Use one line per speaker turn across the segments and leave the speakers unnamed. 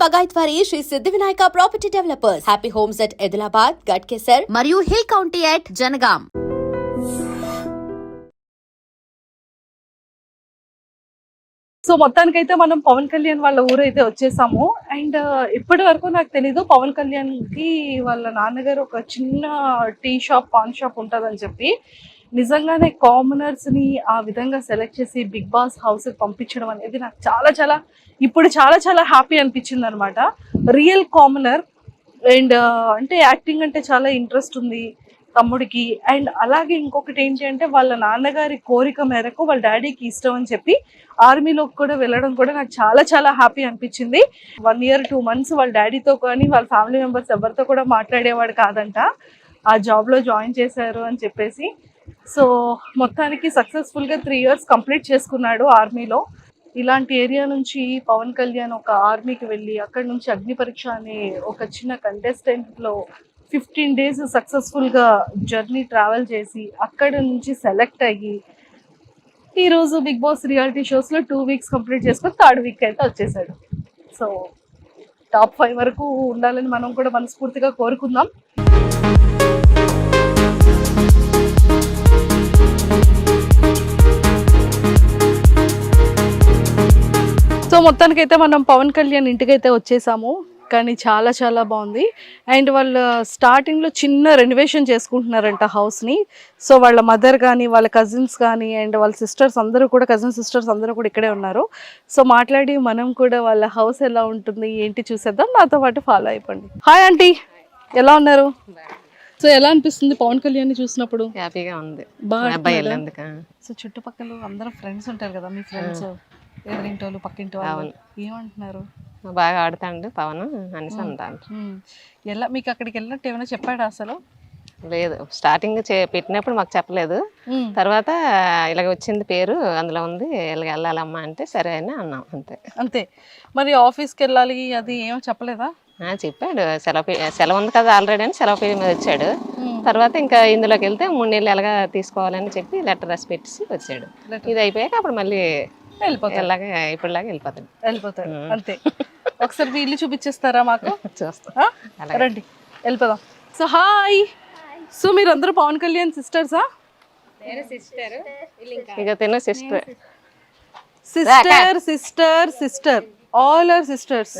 బగాయత్ వారి Sri Siddhi Vinayaka property developers. Happy homes at Edulabad, Ghatkesar మరియు hill county at Jangaon.
So మొత్తానికైతే మనం పవన్ కళ్యాణ్ వాళ్ళ ఊరైతే వచ్చేసాము. అండ్ ఇప్పటి వరకు నాకు తెలీదు పవన్ కళ్యాణ్ కి వాళ్ళ నాన్నగారు ఒక చిన్న టీ షాప్, పాన్ షాప్ ఉంటుందని చెప్పి. నిజంగానే కామనర్స్ ని ఆ విధంగా సెలెక్ట్ చేసి బిగ్ బాస్ హౌస్ కి పంపించడం అనేది నాకు ఇప్పుడు చాలా హ్యాపీ అనిపించింది అనమాట. రియల్ కామనర్ అండ్ అంటే యాక్టింగ్ అంటే చాలా ఇంట్రెస్ట్ ఉంది తమ్ముడికి. అండ్ అలాగే ఇంకొకటి ఏంటి అంటే వాళ్ళ నాన్నగారి కోరిక మేరకు వాళ్ళ డాడీకి ఇష్టం అని చెప్పి ఆర్మీలోకి కూడా వెళ్ళడం కూడా నాకు చాలా హ్యాపీ అనిపించింది. 1 year 2 months వాళ్ళ డాడీతో కానీ వాళ్ళ ఫ్యామిలీ మెంబర్స్ ఎవరితో కూడా మాట్లాడేవాడు కాదంట. ఆ జాబ్లో జాయిన్ చేశారు అని చెప్పేసి. సో మొత్తానికి సక్సెస్ఫుల్గా 3 years కంప్లీట్ చేసుకున్నాడు ఆర్మీలో. ఇలాంటి ఏరియా నుంచి పవన్ కళ్యాణ్ ఒక ఆర్మీకి వెళ్ళి అక్కడ నుంచి అగ్ని పరీక్ష అనే ఒక చిన్న కంటెస్టెంట్లో 15 days సక్సెస్ఫుల్గా జర్నీ ట్రావెల్ చేసి అక్కడ నుంచి సెలెక్ట్ అయ్యి ఈరోజు బిగ్ బాస్ రియాలిటీ షోస్లో 2 weeks కంప్లీట్ చేసుకొని 3rd week అయితే వచ్చేసాడు. సో టాప్ 5 వరకు ఉండాలని మనం కూడా మనస్ఫూర్తిగా కోరుకుందాం. సో మొత్తానికైతే మనం పవన్ కళ్యాణ్ ఇంటికైతే వచ్చేసాము. కానీ చాలా బాగుంది. అండ్ వాళ్ళు స్టార్టింగ్లో చిన్న రెనోవేషన్ చేసుకుంటున్నారంట హౌస్ని. సో వాళ్ళ మదర్ కానీ వాళ్ళ కజిన్స్ కానీ అండ్ వాళ్ళ సిస్టర్స్ అందరూ కూడా, కజిన్ సిస్టర్స్ అందరూ కూడా ఇక్కడే ఉన్నారు. సో మాట్లాడి మనం కూడా వాళ్ళ హౌస్ ఎలా ఉంటుంది ఏంటి చూసేద్దాం. నాతో పాటు ఫాలో అయిపోండి. హాయ్ ఆంటీ, ఎలా ఉన్నారు? సో ఎలా అనిపిస్తుంది పవన్ కళ్యాణ్ చూసినప్పుడు?
హ్యాపీగా ఉంది.
బాగా. సో చుట్టుపక్కల అందరూ ఫ్రెండ్స్ ఉంటారు కదా, మీ ఫ్రెండ్స్ ఎదురింటోళ్ళు పక్కింటి వాళ్ళు ఏమంటున్నారు?
బాగా ఆడుతాండు పవన్ అనేసి అంటాను.
ఎలా మీకు అక్కడికి వెళ్ళినట్టు ఏమైనా చెప్పాడు? అసలు
లేదు, స్టార్టింగ్ పెట్టినప్పుడు మాకు చెప్పలేదు. తర్వాత ఇలాగ వచ్చింది పేరు అందులో ఉంది, ఇలాగ వెళ్ళాలమ్మా అంటే సరే అని అన్నాం.
అంతే. మరి ఆఫీస్కి వెళ్ళాలి అది ఏమో చెప్పలేదా?
చెప్పాడు, సెలవు ఉంది కదా ఆల్రెడీ అని సెలవు పేరు మీద వచ్చాడు. తర్వాత ఇంకా ఇందులోకి వెళ్తే 3 నెలలు ఎలాగా తీసుకోవాలని చెప్పి లెటర్ రాసి పెట్టేసి వచ్చాడు. ఇది అయిపోయాక అప్పుడు మళ్ళీ ఇప్పుడులాగా
వెళ్ళిపోతాడు. అంతే. ఒకసారి మీ ఇల్లు చూపించేస్తారా మాకు?
చూస్తా,
రండి వెళ్ళిపోదాం. So hi. సో మీరు అందరూ పవన్ కళ్యాణ్ సిస్టర్సా?
ఇక తిను sister
sister all are sisters.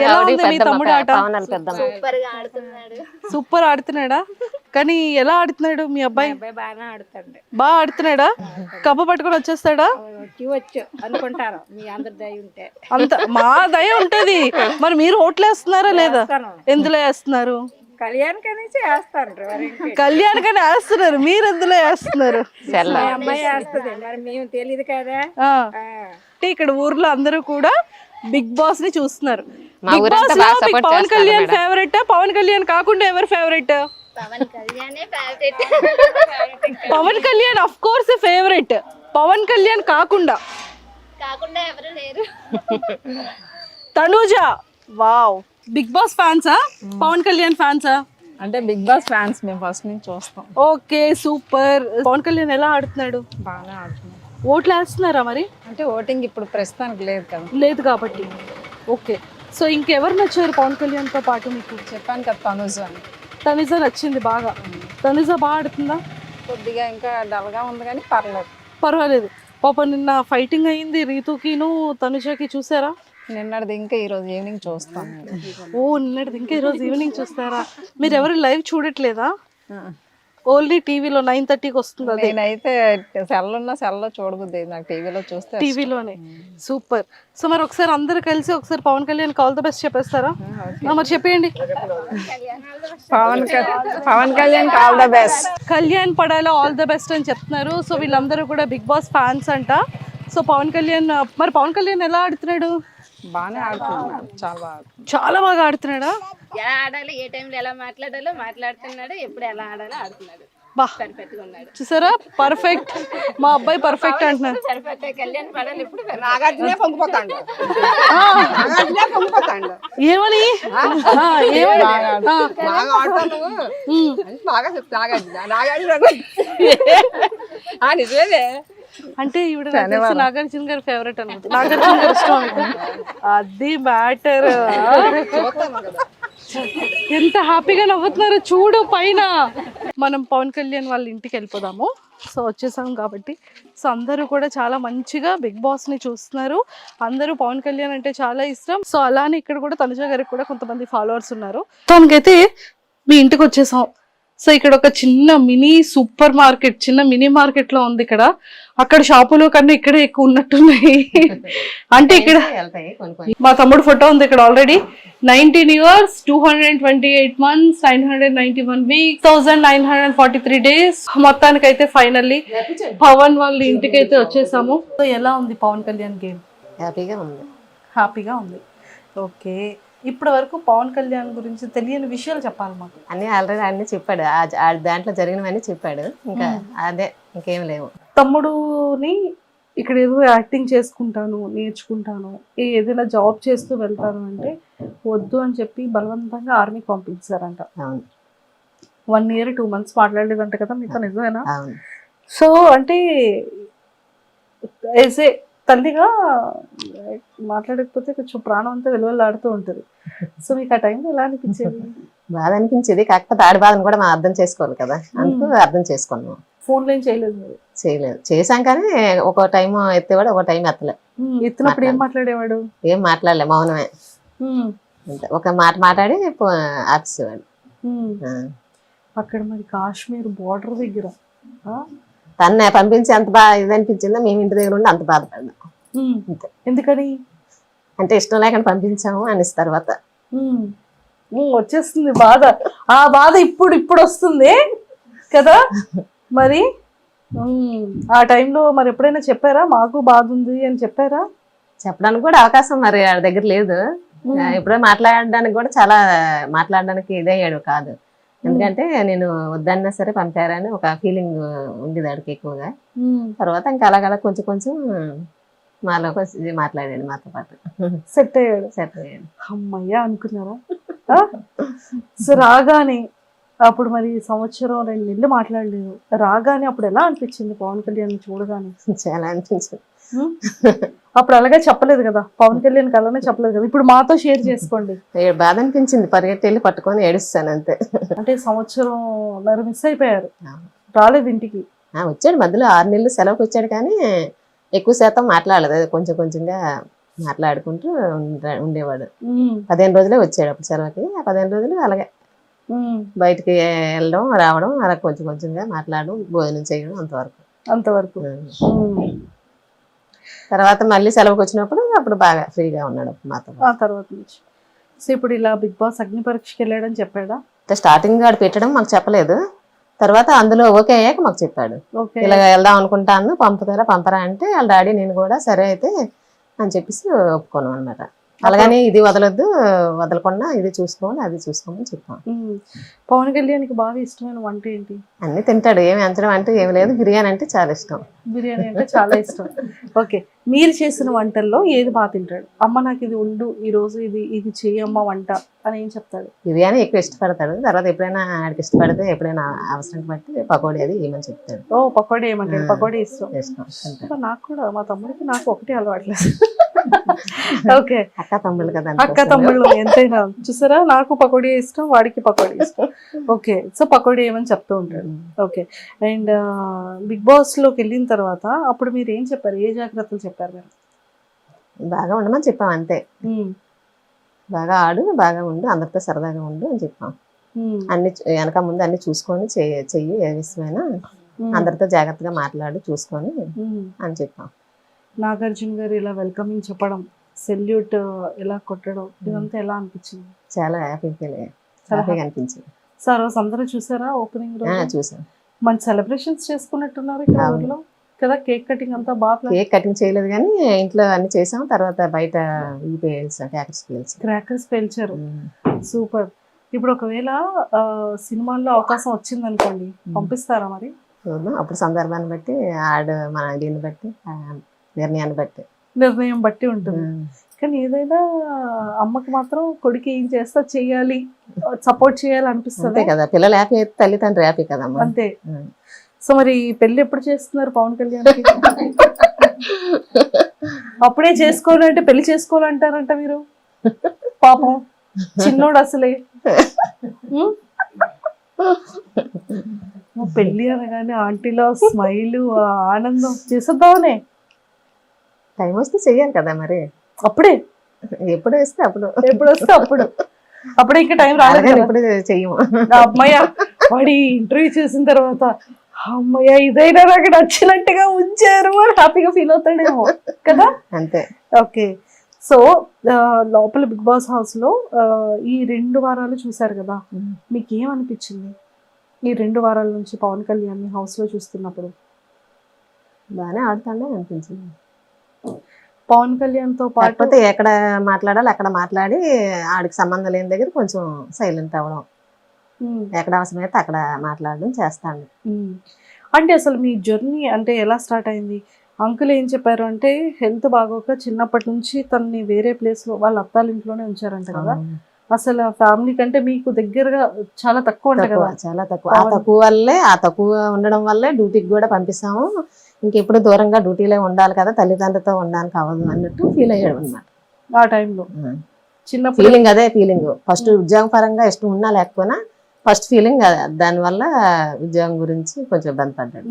ఎలా ఉంది మీ తమ్ముడు ఆట? సూపర్ ఆడుతున్నాడా? కానీ ఎలా ఆడుతున్నాడు మీ అబ్బాయి? బాగా ఆడుతున్నాడా? కప్ప పట్టుకొని వచ్చేస్తాడా?
అనుకుంటారు మీ అందరి దయ ఉంటే.
అంత మా దయ ఉంటది. మరి మీరు ఓట్లు వేస్తున్నారా లేదా? ఎందులో వేస్తున్నారు? కళ్యాణ్కని వేస్తున్నారు, మీరు ఎందులో వేస్తున్నారు?
అమ్మాయి వేస్తుంది, మరి మేము తెలియదు కదా.
ఇక్కడ ఊర్లో అందరూ కూడా బిగ్ బాస్ ని చూస్తున్నారు. బిగ్ బాస్ లో పవన్ కళ్యాణ్ ఫేవరెట్? పవన్ కళ్యాణ్ కాకుండా ఎవరు ఫేవరెట్? Pawan Kalyan of course favourite. Pawan Kalyan కాకుండా
ఎవరు లేరు.
తనూజ, వావ్. బిగ్ బాస్ ఫ్యాన్సా పవన్ కళ్యాణ్ ఫ్యాన్సా?
అంటే బిగ్ బాస్ ఫ్యాన్స్ మేము ఫస్ట్ నుంచి చూస్తాం.
Okay, super. పవన్ కళ్యాణ్ ఎలా ఆడుతున్నాడు?
బాగా ఆడుతున్నాడు.
ఓట్లు వేస్తున్నారా మరి?
అంటే ఓటింగ్ ఇప్పుడు ప్రస్తుతానికి లేదు కదా.
లేదు కాబట్టి ఓకే. సో ఇంకెవరు నచ్చారు పవన్ కళ్యాణ్ తో పాటు మీకు?
చెప్పాను కదా తనుజ అని.
తనుజ నచ్చింది బాగా. తనుజ బాగా ఆడుతుందా?
కొద్దిగా ఇంకా డల్గా ఉంది కానీ
పర్వాలేదు. పాప నిన్న ఫైటింగ్ అయింది రీతుకిను తనుజకి, చూసారా?
నిన్నటిది ఇంకా ఈరోజు ఈవినింగ్ చూస్తాం.
ఓ, నిన్నటిది ఇంకా ఈరోజు ఈవినింగ్ చూస్తారా? మీరు ఎవరు లైవ్ చూడట్లేదా? ఓన్లీ టీవీలో 9:30కి వస్తుంది.
నేనైతే సెల్లో చూడబుద్ది, నాకు టీవీలో చూస్తే
టీవీలోనే. సూపర్. సో మరి ఒకసారి అందరు కలిసి ఒకసారి Pawan Kalyan all the best చెప్పేస్తారా? మరి చెప్పేయండి.
Pawan Kalyan all the best.
Kalyan పడాలో ఆల్ ద బెస్ట్ అని చెప్తున్నారు. సో వీళ్ళందరూ కూడా బిగ్ బాస్ ఫ్యాన్స్ అంట. సో పవన్ కళ్యాణ్ ఎలా ఆడుతున్నాడు?
బాగానే ఆడుతున్నాడు,
చాలా బాగా ఆడుతున్నాడా?
ఎలా ఆడాలి, ఏ టైంలో ఎలా మాట్లాడాలో మాట్లాడుతున్నాడు, ఎప్పుడు ఎలా ఆడాలో ఆడుతున్నాడు.
చూసారా? పర్ఫెక్ట్. మా అబ్బాయి పర్ఫెక్ట్ అంటున్నారు.
కళ్యాణ్ పడాలి ఇప్పుడు
ఏమని
నిజమే.
అంటే ఈవిడ నాకు తెలిసి నాగార్జున గారి ఫేవరెట్ అనమాట. నాగార్జున గారు ఇష్టం అనుకుంటా. అది మ్యాటర్. ఎంత హ్యాపీగా నవ్వుతున్నారో చూడు పైన. మనం పవన్ కళ్యాణ్ వాళ్ళ ఇంటికి వెళ్ళిపోదాము. సో వచ్చేసాం కాబట్టి సో అందరూ కూడా చాలా మంచిగా బిగ్ బాస్ ని చూస్తున్నారు. అందరూ పవన్ కళ్యాణ్ అంటే చాలా ఇష్టం. సో అలానే ఇక్కడ కూడా తనుజ గారికి కూడా కొంతమంది ఫాలోవర్స్ ఉన్నారు. తనకైతే మీ ఇంటికి వచ్చేసాం. సో ఇక్కడ ఒక చిన్న మినీ సూపర్ మార్కెట్, చిన్న మినీ మార్కెట్ లో ఉంది ఇక్కడ. అక్కడ షాపులో కన్నా ఇక్కడే ఎక్కువ ఉన్నట్టున్నాయి. అంటే ఇక్కడ
వెళ్తాయి కొన్ని
మా తమ్ముడు ఫోటో ఉంది ఇక్కడ already. 19 years, 228 months, 991 weeks, 1943 days. మొత్తానికి అయితే ఫైనల్లీ పవన్ వాళ్ళ ఇంటికి అయితే వచ్చేసాము. సో ఎలా ఉంది పవన్ కళ్యాణ్ గేమ్?
హ్యాపీగా ఉంది.
హ్యాపీగా ఉంది. ఓకే, ఇప్పటి వరకు పవన్ కళ్యాణ్ గురించి తెలియని విషయాలు చెప్పాలి మాకు.
అన్నీ ఆల్రెడీ అన్నీ చెప్పాడు, ఆ దాంట్లో జరిగినవన్నీ చెప్పాడు. ఇంకా అదే, ఇంకేం లేవు.
తమ్ముడుని ఇక్కడ ఏదో యాక్టింగ్ చేసుకుంటాను, నేర్చుకుంటాను, ఏదైనా జాబ్ చేస్తూ వెళ్తాను అంటే వద్దు అని చెప్పి బలవంతంగా ఆర్మీకి పంపించారంట.
అవును.
1 year 2 months మాట్లాడలేదంట కదా మీతో, నిజమేనా?
అవును.
సో అంటే ఏసే తల్లిగా మాట్లాడకపోతే కొంచెం ప్రాణం అంతా వెలువలాడుతూ ఉంటుంది. సో మీకు ఆ టైంలో ఎలా అనిపించేది?
బాధ అనిపించేది, కాకపోతే ఆడి బాధను కూడా మనం అర్థం చేసుకోవాలి కదా, అందుకు అర్థం చేసుకున్నాం.
ఫోన్లో ఏం చేయలేదు మీరు?
చేయలేదు, చేశాం కానీ ఒక టైం ఎత్తేవాడు, ఒక టైం ఎత్తలే.
ఎత్తినప్పుడు ఏం మాట్లాడేవాడు?
ఏం మాట్లాడలే, మౌనమే. అంతే, ఒక మాట మాట్లాడి ఆపేసేవాడు.
అక్కడ మరి కాశ్మీర్ బోర్డర్ దగ్గర
తన్నే పంపించి అంత బాగా ఇది అనిపించిందో, మేము ఇంటి దగ్గర ఉండి అంత బాధపడ్డాం. అంతే.
ఎందుకని?
అంటే ఇష్టం లేకుండా పంపించాము అనేసి తర్వాత
వచ్చేస్తుంది బాధ. ఆ బాధ ఇప్పుడు వస్తుంది కదా మరి. ఆ టైంలో మరి ఎప్పుడైనా చెప్పారా మాకు బాధ ఉంది అని చెప్పారా?
చెప్పడానికి కూడా అవకాశం మరి వాళ్ళ దగ్గర లేదు. ఎప్పుడో మాట్లాడడానికి కూడా చాలా మాట్లాడడానికి ఇదయ్యాడు కాదు. ఎందుకంటే నేను వద్దన్నా సరే పంపారని ఒక ఫీలింగ్ ఉండేది ఆడికి ఎక్కువగా. తర్వాత ఇంకా అలాగలా కొంచెం కొంచెం మాలో మాట్లాడాడు, మాతో పాటు
సెట్ అయ్యాడు. అమ్మయ్యా అనుకున్నారా? సో రాగానే అప్పుడు మరి 1-2 నెలలు మాట్లాడలేదు. రాగానే అప్పుడు ఎలా అనిపించింది పవన్ కళ్యాణ్ చూడగానే?
చాలా అనిపించింది.
అప్పుడు అలాగే చెప్పలేదు కదా, పవన్ కళ్యాణ్ అలానే చెప్పలేదు కదా. ఇప్పుడు మాతో షేర్ చేసుకోండి.
బాధ అనిపించింది, పరిగెట్టి వెళ్ళి పట్టుకొని ఏడుస్తాను అంతే.
అంటే 1.5 సంవత్సరం మిస్ అయిపోయారు, రాలేదు ఇంటికి.
వచ్చాడు మధ్యలో 6 నెలలు సెలవుకి వచ్చాడు, కానీ ఎక్కువ శాతం మాట్లాడలేదు, కొంచెం కొంచెంగా మాట్లాడుకుంటూ ఉండేవాడు. 15 రోజులే వచ్చాడు అప్పుడు సెలవుకి. ఆ 15 రోజులు అలాగే బయటికి వెళ్ళడం రావడం, అలా కొంచెం కొంచెంగా మాట్లాడడం, భోజనం చేయడం, అంతవరకు. తర్వాత మళ్ళీ సెలవుకి వచ్చినప్పుడు అప్పుడు బాగా ఫ్రీగా ఉన్నాడు మాతో.
ఆ తర్వాత నుంచి సో ఇప్పుడు ఇలా బిగ్ బాస్ అగ్ని పరీక్షకి వెళ్ళాడని చెప్పాడా?
స్టార్టింగ్ ఆడు పెట్టడం మాకు చెప్పలేదు, తర్వాత అందులో ఓకే అయ్యాక మాకు చెప్పాడు. ఇలా వెళ్దాం అనుకుంటాను, పంపరా అంటే వాళ్ళ డాడీ నేను కూడా సరే అయితే అని చెప్పేసి ఒప్పుకోను అనమాట. అలాగని ఇది వదలకుండా ఇది చూసుకోవాలి, అది చూసుకోమని చెప్పాను.
పవన్ కళ్యాణ్కి బాగా ఇష్టమైన వంట ఏంటి?
అన్ని తింటాడు, ఏమి అంచడం అంటే ఏమి లేదు. బిర్యానీ అంటే చాలా ఇష్టం.
బిర్యానీ అంటే చాలా ఇష్టం. ఓకే, మీరు చేసిన వంటల్లో ఏది బాగా తింటాడు? అమ్మ నాకు ఇది ఉండు, ఈ రోజు ఇది చెయ్యమ్మ వంట అని ఏం చెప్తాడు?
బిర్యానీ ఎక్కువ ఇష్టపడతాడు. తర్వాత ఎప్పుడైనా ఆడికి ఇష్టపడితే ఎప్పుడైనా అవసరం బట్టి పకోడీ అది ఏమని చెప్తాడు.
ఓ పకోడీ ఏమంటాడు? పకోడీ ఇష్టం. నాకు కూడా, మా తమ్ముడికి నాకు ఒకటి అలవాట్లేదు. ఓకే,
అక్క తమ్ముళ్ళు కదా,
అక్క తమ్ముళ్ళు ఎంతైనా. చూసారా, నాకు పకోడీ ఇష్టం, వాడికి పకోడీ ఇష్టం. ఓకే, సో పకోడీ ఏమని చెప్తూ ఉంటాడు. ఓకే, అండ్ బిగ్ బాస్ లోకి వెళ్ళిన తర్వాత అప్పుడు మీరు ఏం చెప్పారు? ఏ జాగ్రత్తలు చెప్పారు మీరు?
బాగా ఉండమని చెప్పాం అంతే. బాగా ఆడు, బాగా ఉండు, అందరితో సరదాగా ఉండు అని చెప్పాం. అన్ని వెనక ముందు అన్ని చూసుకొని చెయ్యి, ఏ విషయమైనా అందరితో జాగ్రత్తగా మాట్లాడి చూసుకొని అని చెప్పాం.
నాగార్జున గారు ఇలా వెల్కమింగ్ చెప్పడం, సెల్యూట్ ఇలా కొట్టడం, ఇదంతా ఎలా అనిపించింది?
చాలా హ్యాపీగా అనిపించింది.
సార్ అందరూ చూసారా ఓపెనింగ్ రోజు?
చూసాం.
మంచి సెలబ్రేషన్స్ చేసుకున్నట్టున్నారు ఇక్కడ ఊర్లో కదా. కేక్ కటింగ్ అంతా బాగా.
కేక్ కటింగ్ చేయలేదు కానీ ఇంట్లో అన్ని చేసాం. తర్వాత బయట
క్రాకర్స్ పేల్చారు. సూపర్. ఇప్పుడు ఒకవేళ సినిమాల్లో అవకాశం వచ్చింది అనుకోండి, పంపిస్తారా మరి?
అప్పుడు సందర్భాన్ని బట్టి మన దీన్ని బట్టి
నిర్ణయం బట్టి ఉంటుంది. కానీ ఏదైనా అమ్మకి మాత్రం కొడుకు ఏం చేస్తా చెయ్యాలి, సపోర్ట్ చేయాలి అనిపిస్తుంది
కదా. పిల్లలు హ్యాపీ అయితే తల్లిదండ్రులు హ్యాపీ కదమ్మా.
అంతే. సో మరి పెళ్లి ఎప్పుడు చేస్తున్నారు పవన్ కళ్యాణ్ అప్పుడే చేసుకోవాలంటే పెళ్లి చేసుకోవాలంటారంట మీరు పాపం చిన్నోడు అసలే ఉం? పెళ్లి అనగానే ఆంటీలో స్మైల్ ఆనందం చేసేద్దామనే
టైం వస్తే చెయ్యాలి కదా మరి,
అప్పుడే
ఎప్పుడు వేస్తే అప్పుడు,
ఎప్పుడు వస్తే అప్పుడు, అప్పుడే ఇంకా టైం రాలేదు
అలాగే
కదా.
ఇప్పుడు చెయ్యము.
అమ్మయ్య వాడి ఇంటర్వ్యూ చేసిన తర్వాత అమ్మయ్య ఇదైనా నాకు నచ్చినట్టుగా ఉంచారు అని హ్యాపీగా ఫీల్ అవుతాడేమో కదా.
అంతే.
ఓకే, సో లోపల బిగ్ బాస్ హౌస్ లో ఈ 2 వారాలు చూసారు కదా, మీకు ఏమనిపించింది ఈ 2 వారాల నుంచి పవన్ కళ్యాణ్ హౌస్ లో చూస్తున్నప్పుడు?
బాగానే ఆడుతాడే అనిపించింది.
పవన్ కళ్యాణ్ తో పాటు
కాకపోతే ఎక్కడ మాట్లాడాలి అక్కడ మాట్లాడి ఆడికి సంబంధం లేని దగ్గర కొంచెం సైలెంట్ అవ్వడం, ఎక్కడ అవసరమైతే అక్కడ మాట్లాడడం చేస్తాను.
అంటే అసలు మీ జర్నీ అంటే ఎలా స్టార్ట్ అయింది? అంకుల్ ఏం చెప్పారు అంటే హెల్త్ బాగోక చిన్నప్పటి నుంచి తనని వేరే ప్లేస్ లో వాళ్ళ అత్తాల ఇంట్లోనే ఉంచారంట కదా. అసలు ఫ్యామిలీ కంటే మీకు దగ్గరగా చాలా తక్కువ ఉంటాయి కదా.
చాలా తక్కువ. ఆ తక్కువ వల్లే, ఆ తక్కువ ఉండడం వల్లే డ్యూటీకి కూడా పంపిస్తాము. ఇంకెప్పుడు దూరంగా డ్యూటీలో ఉండాలి కదా, తల్లిదండ్రులతో ఉండడానికి అవ్వదు అన్నట్టు ఫీల్ అయ్యాడు అనమాట
ఆ టైంలో. చిన్నప్పుడు
ఫీలింగ్ అదే ఫీలింగ్. ఫస్ట్ ఉద్యోగం పరంగా ఇష్టం ఉన్నా లేకపోయినా ఫస్ట్ ఫీలింగ్ దానివల్ల ఉద్యోగం గురించి కొంచెం ఇబ్బంది పడ్డాడు.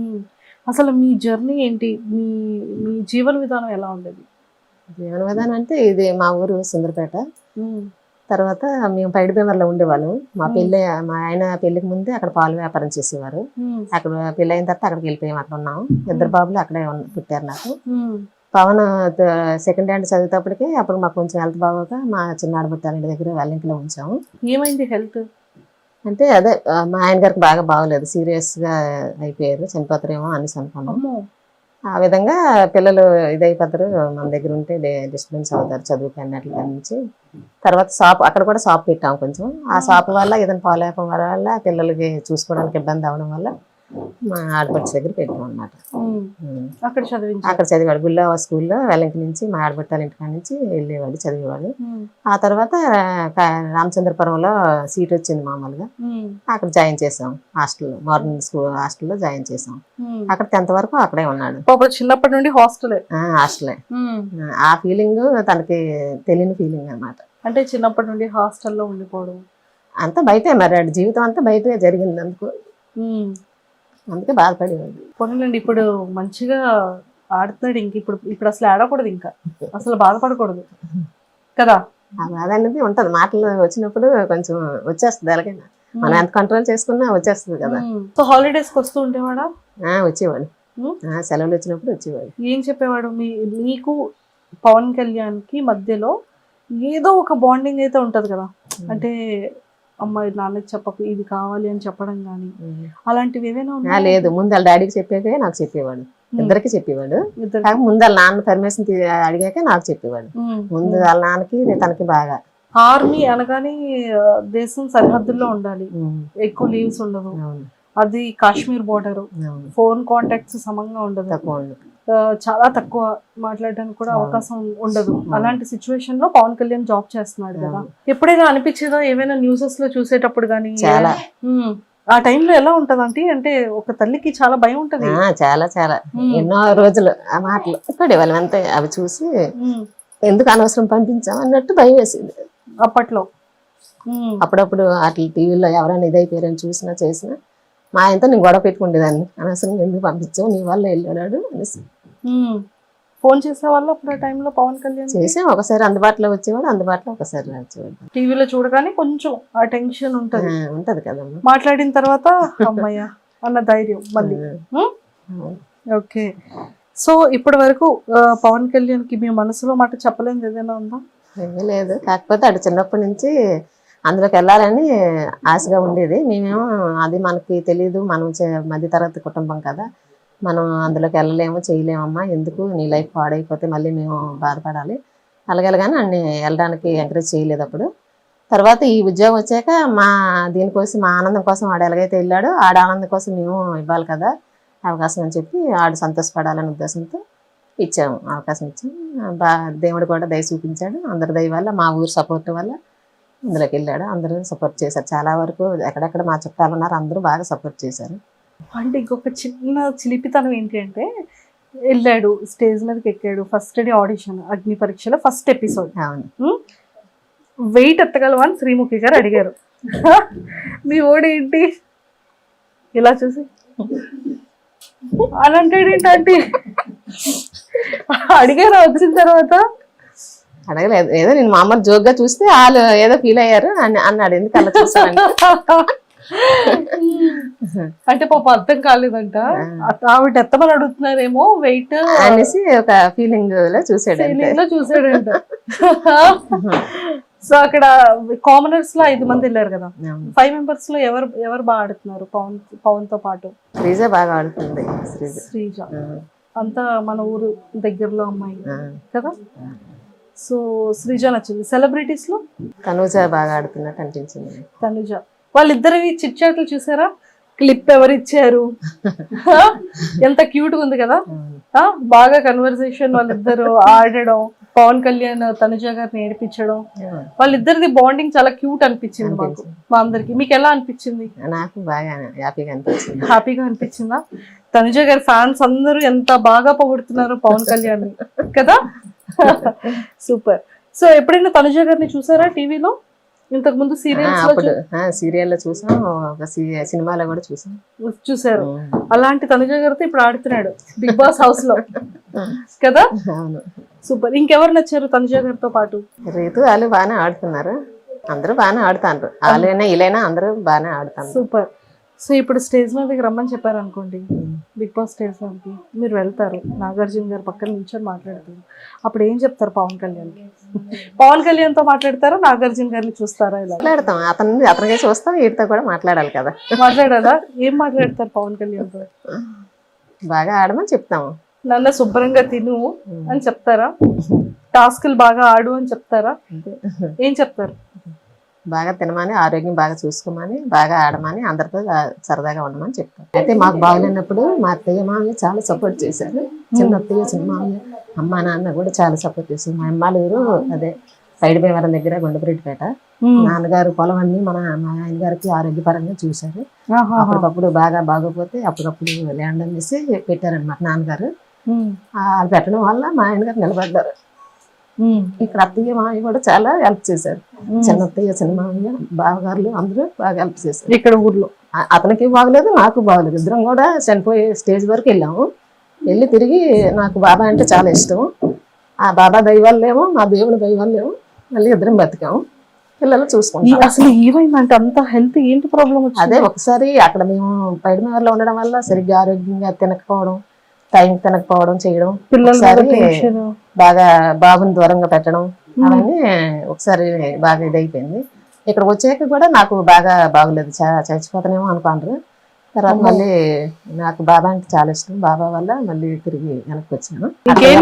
అసలు మీ జర్నీ ఏంటి, మీ మీ జీవన విధానం ఎలా ఉండేది?
జీవన విధానం అంటే ఇది మా ఊరు సుందరపేట. తర్వాత మేము పైడిబేమర్లో ఉండేవాళ్ళం. మా ఆయన పెళ్లికి ముందే అక్కడ పాలు వ్యాపారం చేసేవారు. అక్కడ పెళ్లి అయిన తర్వాత అక్కడికి వెళ్ళిపోయాం. అక్కడ ఉన్నాము. 2 బాబులు అక్కడే పుట్టారు నాకు. పవన్ సెకండ్ హ్యాండ్ చదివేటప్పటికి అప్పుడు మాకు కొంచెం హెల్త్ బాగోక మా చిన్న ఆడబుట్టాల ఇంటి దగ్గర వాళ్ళింట్లో ఉంచాము.
ఏమైంది హెల్త్
అంటే అదే మా ఆయన గారికి బాగా బాగోలేదు, సీరియస్ గా అయిపోయారు, చనిపోతారేమో అనేసి అనుకున్నాము. ఆ విధంగా పిల్లలు ఇదైపోతారు, మన దగ్గర ఉంటే డిస్టర్బెన్స్ అవుతారు చదువుకి అన్నట్ల నుంచి. తర్వాత అక్కడ కూడా షాప్ పెట్టాము. కొంచెం ఆ షాప్ వల్ల ఏదైనా పాలేపం వల్ల పిల్లలకి చూసుకోవడానికి ఇబ్బంది అవడం వల్ల మా ఆడపడుచు దగ్గర పెట్టాం అన్నమాట. అక్కడ చదివాడు గుళ్ళ స్కూల్లో. వెల్లంకి నుంచి మా ఆడపట్టాల ఇంటికాడ నుంచి వెళ్ళేవాడు, చదివేవాడు. ఆ తర్వాత రామచంద్రపురంలో సీట్ వచ్చింది మామూలుగా, అక్కడ జాయిన్ చేసాం హాస్టల్లో, మార్నింగ్ స్కూల్ హాస్టల్లో జాయిన్ చేసాం. అక్కడ 10th వరకు అక్కడే ఉన్నాడు.
చిన్నప్పటి నుండి హాస్టలే.
ఆ ఫీలింగ్ తనకి తెలియని ఫీలింగ్ అన్నమాట.
అంటే చిన్నప్పటి నుండి హాస్టల్లో ఉండిపోవడం
అంతా బయటే, మరి జీవితం అంతా బయటే జరిగింది. అందుకే బాధపడేవాడు.
పోనండి, ఇప్పుడు మంచిగా ఆడుతున్నాడు. ఇప్పుడు అసలు ఆడకూడదు, ఇంకా అసలు బాధపడకూడదు కదా.
ఆ బాధ అనేది ఉంటది, మాటలు వచ్చినప్పుడు కొంచెం వచ్చేస్తుంది. అలాగైనా మనం ఎంత కంట్రోల్ చేసుకున్నా వచ్చేస్తుంది కదా.
సో హాలిడేస్ కి వస్తూ ఉండేవాడా?
వచ్చేవాడు, సెలవులు వచ్చినప్పుడు వచ్చేవాడు.
ఏం చెప్పేవాడు? మీకు పవన్ కళ్యాణ్ కి మధ్యలో ఏదో ఒక బాండింగ్ అయితే ఉంటది కదా. అంటే అమ్మాయి నాన్నకి చెప్పకు ఇది కావాలి అని చెప్పడం గానీ అలాంటివి ఏదైనా ఉన్నా?
లేదు, ముందు వాళ్ళ డాడీకి చెప్పాకే నాకు చెప్పేవాడు. ఇద్దరికి చెప్పేవాడు. ముందు వాళ్ళ నాన్న పర్మిషన్ అడిగాక నాకు చెప్పేవాడు. ముందు వాళ్ళ నాన్నకి తనకి బాగా.
ఆర్మీ అనగానే దేశం సరిహద్దుల్లో ఉండాలి, ఎక్కువ లీవ్స్ ఉండవు. అది కాశ్మీర్ బోర్డర్, ఫోన్ కాంటాక్ట్స్ సమంగా ఉండదు, చాలా తక్కువ మాట్లాడడానికి కూడా అవకాశం ఉండదు. అలాంటి సిచ్యువేషన్ లో పవన్ కళ్యాణ్ జాబ్ చేస్తున్నాడు కదా. ఎప్పుడైనా అనిపించేదా ఏమైనా న్యూసెస్ లో చూసేటప్పుడు గానీ? ఆ టైంలో ఎలా ఉంటదంటే, అంటే ఒక తల్లికి చాలా భయం ఉంటది.
చాలా చాలా ఎన్నో రోజులు ఆ మాటలు పడేవాళ్ళం అంతే. అవి చూసి ఎందుకు అనవసరం పంపించాం అన్నట్టు భయం వేసింది
అప్పట్లో.
అప్పుడప్పుడు అట్లా టీవీలో ఎవరైనా ఇదైపోయారని చూసినా చేసినా మా ఆయనతో నేను గొడవ పెట్టుకుండేదాన్ని. అనవసరం ఎందుకు పంపించావు, నీ వల్ల వెళ్ళాడు అనేసి.
ఫోన్ చేసేవాళ్ళు అప్పుడు ఆ టైంలో పవన్ కళ్యాణ్?
చేసాం, ఒకసారి అందుబాటులో వచ్చేవాడు, అందుబాటులో ఒకసారి వచ్చేవాడు.
టీవీలో చూడగానే కొంచెం ఆ టెన్షన్ ఉంటది
కదమ్మా.
మాట్లాడిన తర్వాత అమ్మయ్య అన్న ధైర్యం మళ్ళీ. ఓకే, సో ఇప్పటి వరకు పవన్ కళ్యాణ్ కి మీ మనసులో మాట చెప్పలేనిది ఏదైనా ఉందా?
ఏమీ లేదు, కాకపోతే అటు చిన్నప్పటి నుంచి అందులోకి వెళ్ళాలని ఆశగా ఉండేది. మేమేమో అది మనకి తెలియదు, మనం మధ్యతరగతి కుటుంబం కదా, మనం అందులోకి వెళ్ళలేము చేయలేమమ్మా, ఎందుకు నీ లైఫ్ పాడైపోతే మళ్ళీ మేము బాధపడాలి అలాగేలాగానే అన్ని వెళ్ళడానికి ఎంకరేజ్ చేయలేదు అప్పుడు. తర్వాత ఈ ఉద్యోగం వచ్చాక దీనికోసం మా ఆనందం కోసం ఆడు ఎలాగైతే వెళ్ళాడో ఆడ ఆనందం కోసం మేము ఇవ్వాలి కదా అవకాశం అని చెప్పి ఆడు సంతోషపడాలనే ఉద్దేశంతో ఇచ్చాము, అవకాశం ఇచ్చాము. దేవుడు కూడా దయ చూపించాడు, అందరి దయ వల్ల, మా ఊరు సపోర్ట్ వల్ల అందులోకి వెళ్ళాడు. అందరూ సపోర్ట్ చేశారు చాలా వరకు. ఎక్కడెక్కడ మా చుట్టాలు ఉన్నారు అందరూ బాగా సపోర్ట్ చేశారు.
అంటే ఇంకొక చిన్న చిలిపితనం ఏంటి అంటే, వెళ్ళాడు స్టేజ్ మీదకి ఎక్కాడు, ఫస్ట్ డే ఆడిషన్ అగ్ని పరీక్షలో ఫస్ట్ ఎపిసోడ్.
అవును.
వెయిట్ ఎత్తగలవా అని శ్రీముఖి గారు అడిగారు. మీ ఓడేంటి ఇలా చూసి అని అంటాడేంటంటే, అడిగారు వచ్చిన తర్వాత.
అడగలేదు, ఏదో నేను మామూలు జోక్గా చూస్తే వాళ్ళు ఏదో ఫీల్ అయ్యారు అన్నాడు. ఎందుకు అలా చూసాను
అంటే పాప అర్థం కాలేదంట, ఆవిడ ఎత్తమని అడుగుతున్నారేమో వెయిట్
అనేసి ఒక ఫీలింగ్ లో
చూసాడంట. సో అక్కడ కామనర్స్ లో 5 మంది వెళ్ళారు కదా, 5 మెంబర్స్ లో ఎవరు బాగా ఆడుతున్నారు పవన్ తో పాటు?
శ్రీజ బాగా ఆడుతుంది.
శ్రీజ అంతా మన ఊరు దగ్గరలో అమ్మాయి కదా. సో శ్రీజ నచ్చింది. సెలబ్రిటీస్ లో
తనుజ బాగా ఆడుతున్నట్టు అనిపించింది.
తనుజ వాళ్ళిద్దరివి చిట్ చాట్లు చూసారా? క్లిప్ ఎవరు ఇచ్చారు? ఎంత క్యూట్ ఉంది కదా. బాగా కన్వర్సేషన్, వాళ్ళిద్దరు ఆడడం, పవన్ కళ్యాణ్ తనుజ గారిని ఏడిపించడం, వాళ్ళిద్దరిది బాండింగ్ చాలా క్యూట్ అనిపించింది మాకు, మా అందరికి. మీకు ఎలా అనిపించింది?
నాకు బాగా
హ్యాపీగా అనిపించిందా? తనుజ గారి ఫ్యాన్స్ అందరూ ఎంత బాగా పొగుడుతున్నారు పవన్ కళ్యాణ్ కదా. సూపర్. సో ఎప్పుడైనా తనుజ గారిని చూసారా టీవీలో? ఇంతకు ముందు
సీరియల్లో చూసాం, ఒక సినిమాలో కూడా
చూసారు. అలాంటి తనుజ గారితో ఇప్పుడు ఆడుతున్నాడు బిగ్ బాస్ హౌస్ లో కదా.
అవును.
సూపర్. ఇంకెవరు నచ్చారు తనుజ గారితో పాటు?
రీతు వాళ్ళు బాగానే ఆడుతున్నారు, అందరూ బాగానే ఆడుతారు. వాళ్ళైనా వీళ్ళైనా అందరూ బాగానే ఆడుతారు.
సూపర్. సో ఇప్పుడు స్టేజ్ మీదకి రమ్మని చెప్పారు అనుకోండి, బిగ్ బాస్ స్టేజ్ మీదకి మీరు వెళ్తారు, నాగార్జున గారు పక్కన నిల్చొని మాట్లాడతారు, అప్పుడు ఏం చెప్తారు పవన్ కళ్యాణ్కి? పవన్ కళ్యాణ్ తో మాట్లాడతారా, నాగార్జున గారిని చూస్తారా? ఇలా
మాట్లాడతాం, అతనికే చూస్తాం, వీటితో కూడా మాట్లాడాలి కదా.
మాట్లాడాలా? ఏం మాట్లాడతారు పవన్ కళ్యాణ్ తో?
బాగా ఆడమని చెప్తాము.
నన్ను శుభ్రంగా తిను అని చెప్తారా? టాస్కులు బాగా ఆడు అని చెప్తారా? ఏం చెప్తారు?
బాగా తినమని, ఆరోగ్యం బాగా చూసుకోమని, బాగా ఆడమని, అందరితో సరదాగా ఉండమని చెప్తారు. అయితే మాకు బాగులేనప్పుడు మా అత్తయ్య మామయ్య చాలా సపోర్ట్ చేశారు. చిన్న అత్తయ్య, చిన్న మామయ్య, అమ్మ నాన్న కూడా చాలా సపోర్ట్ చేశారు. మా అమ్మాలూరు అదే సైడ్ భీమవరం దగ్గర గుండపరెడ్డిపేట. నాన్నగారు పొలం అన్ని మా ఆయన గారికి ఆరోగ్యపరంగా చూశారు. అప్పటికప్పుడు బాగా బాగోపోతే అప్పటికప్పుడు ల్యాండ్ అనేసి పెట్టారనమాట నాన్నగారు. వాళ్ళు పెట్టడం వల్ల మా ఆయన గారు నిలబడ్డారు. ఇక్కడ అత్తయ్య మామయ్య కూడా చాలా హెల్ప్ చేశారు. చిన్న అత్తయ్య, చిన్న మామయ్య, బావగారులు అందరూ బాగా హెల్ప్ చేశారు.
ఇక్కడ ఊర్లో
అతనికి బాగలేదు, నాకు బాగలేదు. ఇద్దరం కూడా చనిపోయే స్టేజ్ వరకు వెళ్ళాము. వెళ్ళి తిరిగి నాకు బాబా అంటే చాలా ఇష్టం. ఆ బాబా దైవాలేమో, మా దేవుని దైవాలేమో మళ్ళీ ఇద్దరం బతికాము. పిల్లలు చూసుకుంటాం.
అసలు ఏమైందంటే అంత హెల్త్ ఏంటి ప్రాబ్లం?
అదే ఒకసారి అక్కడ మేము పైడిమేరలో ఉండడం వల్ల సరిగ్గా ఆరోగ్యంగా తినకపోవడం, టైం తినకపోవడం చేయడం, బాగా బాబుని దూరంగా పెట్టడం, అవన్నీ ఒకసారి బాగా ఇదైపోయింది. ఇక్కడ వచ్చాక కూడా నాకు బాగా బాగలేదు, చచ్చిపోతానేమో అనుకుంటారు. తర్వాత మళ్ళీ నాకు బాబా అంటే చాలా ఇష్టం. బాబా వల్ల మళ్ళీ తిరిగి వెనక్కి వచ్చాను.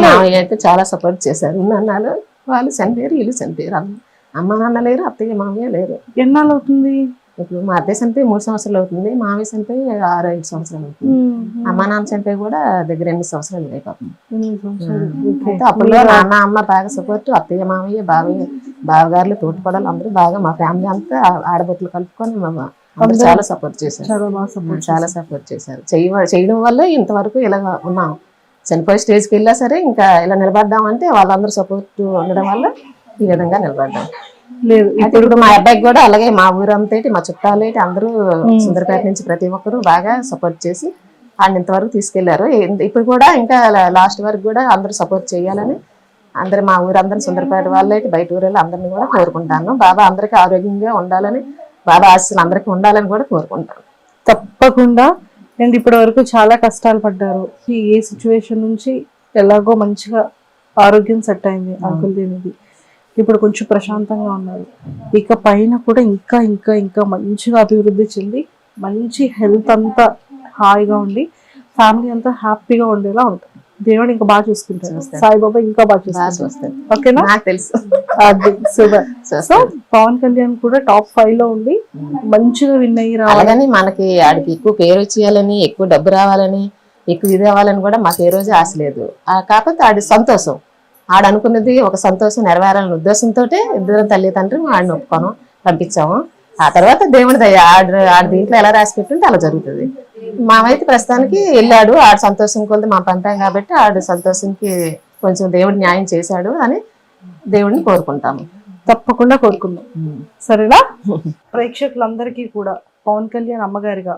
మామయ్య అయితే చాలా సపోర్ట్ చేశారు. అన్నాళ్ళు వాళ్ళు చనిపోయారు, వీళ్ళు చనిపోయారు. అమ్మ నాన్న లేరు, అత్తయ్య మామయ్య లేరు.
ఎన్నాళ్ళు అవుతుంది?
ఇప్పుడు మా అత్తయ్య చనిపోయి 3 సంవత్సరాలు అవుతుంది, మామయ్య చనిపోయి 6-5 సంవత్సరాలు అవుతుంది. అమ్మ నాన్న చనిపోయి కూడా దగ్గర 8 సంవత్సరాలు అయిపోతుంది. అయితే అప్పుడు నాన్న అమ్మ బాగా సపోర్ట్, అత్తయ్య మామయ్య బావగారులు తోటిపడాలి అందరూ బాగా, మా ఫ్యామిలీ అంతా ఆడబొట్లు కలుపుకొని అందరూ చాలా సపోర్ట్ చేశారు. చాలా సపోర్ట్ చేశారు. చేయడం వల్ల ఇంతవరకు ఇలా ఉన్నాం. చనిపోయే స్టేజ్కి వెళ్ళా సరే ఇంకా ఇలా నిలబడ్డామంటే వాళ్ళందరూ సపోర్ట్ ఉండడం వల్ల ఈ విధంగా నిలబడ్డాం.
లేదు
ఇప్పుడు మా అబ్బాయికి కూడా అలాగే, మా ఊరంతా మా చుట్టాలు అందరూ సుందరపేట నుంచి ప్రతి ఒక్కరు బాగా సపోర్ట్ చేసి ఆయన ఇంతవరకు తీసుకెళ్లారు. ఇప్పుడు కూడా ఇంకా లాస్ట్ వరకు కూడా అందరూ సపోర్ట్ చేయాలని అందరు మా ఊరందరూ సుందరపేట వాళ్ళు బయట ఊరిలో అందరినీ కూడా కోరుకుంటాను. బాబా అందరికీ ఆరోగ్యంగా ఉండాలని, బాబా ఆశీస్సులు అందరికీ ఉండాలని కూడా కోరుకుంటాను.
తప్పకుండా. అండ్ ఇప్పటి వరకు చాలా కష్టాలు పడ్డారు. ఏ సిచ్యువేషన్ నుంచి ఎలాగో మంచిగా ఆరోగ్యం సెట్ అయింది అంకుల్ దీనికి. ఇప్పుడు కొంచెం ప్రశాంతంగా ఉన్నారు. ఇక పైన కూడా ఇంకా ఇంకా ఇంకా మంచిగా అభివృద్ధి చెంది మంచి హెల్త్ అంతా హాయిగా ఉండి ఫ్యామిలీ అంతా హ్యాపీగా ఉండేలా ఉంటుంది. దేవుడు ఇంకా బాగా చూసుకుంటారు. సాయిబాబా ఇంకా బాగా చూసుకుంటారు. ఓకేనా?
నాకు తెలుసు.
సో పవన్ కళ్యాణ్ కూడా టాప్ 5 లో ఉండి మంచిగా విన్ అయ్యి రావాలని,
మనకి ఆడికి ఎక్కువ పేరు వచ్చేయాలని, ఎక్కువ డబ్బు రావాలని, ఎక్కువ ఇది అవ్వాలని కూడా మాకు ఏ రోజు ఆశ లేదు. కాకపోతే ఆడి సంతోషం, ఆడనుకున్నది ఒక సంతోషం నెరవేరాలనే ఉద్దేశంతో ఇద్దరు తల్లిదండ్రులు ఆడిని ఒప్పుకోను పంపించాము. ఆ తర్వాత దేవుడి దయ, ఆడ దీంట్లో ఎలా రాసి పెట్టుంటే అలా జరుగుతుంది.
మామైతే ప్రస్తుతానికి వెళ్ళాడు, ఆడు సంతోషం కొద్ది మా పంపాం కాబట్టి ఆడు సంతోషంకి కొంచెం దేవుడు న్యాయం చేశాడు అని దేవుడిని కోరుకుంటాము.
తప్పకుండా కోరుకుందాం, సరేనా? ప్రేక్షకులందరికీ కూడా పవన్ కళ్యాణ్ అమ్మగారిగా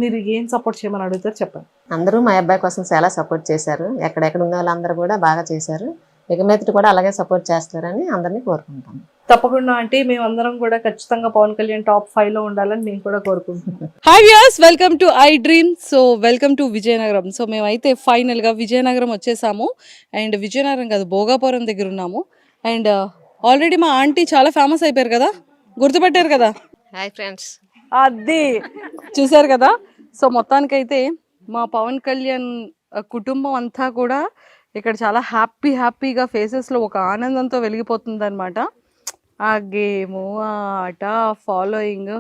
మీరు ఏం సపోర్ట్ చేయమని అడుగుతారు చెప్పండి.
అందరూ మా అబ్బాయి కోసం చాలా సపోర్ట్ చేశారు, ఎక్కడెక్కడ ఉన్న వాళ్ళందరూ కూడా బాగా చేశారు, ఇక మీదట కూడా అలాగే సపోర్ట్ చేస్తారని అందరినీ కోరుకుంటాం.
తప్పకుండా అంటే మేమందరం కూడా ఖచ్చితంగా పవన్ కళ్యాణ్ టాప్ 5 లో ఉండాలని మేము కూడా కోరుకుంటున్నాం. Hi viewers, welcome to I dream. So welcome to Vizianagaram. So మేమైతే ఫైనల్ గా విజయనగరం వచ్చేసాము. అండ్ విజయనగరం కాదు, భోగాపురం దగ్గర ఉన్నాము. అండ్ ఆల్రెడీ మా ఆంటీ చాలా ఫేమస్ అయిపోయారు కదా, గుర్తుపెట్టారు కదా?
Hi friends.
అది చూసారు కదా. సో మొత్తానికైతే మా పవన్ కళ్యాణ్ కుటుంబం అంతా కూడా ఇక్కడ చాలా హ్యాపీగా ఫేసెస్లో ఒక ఆనందంతో వెలిగిపోతుంది అనమాట. ఆ గేము, ఆ ఆట, ఫాలోయింగ్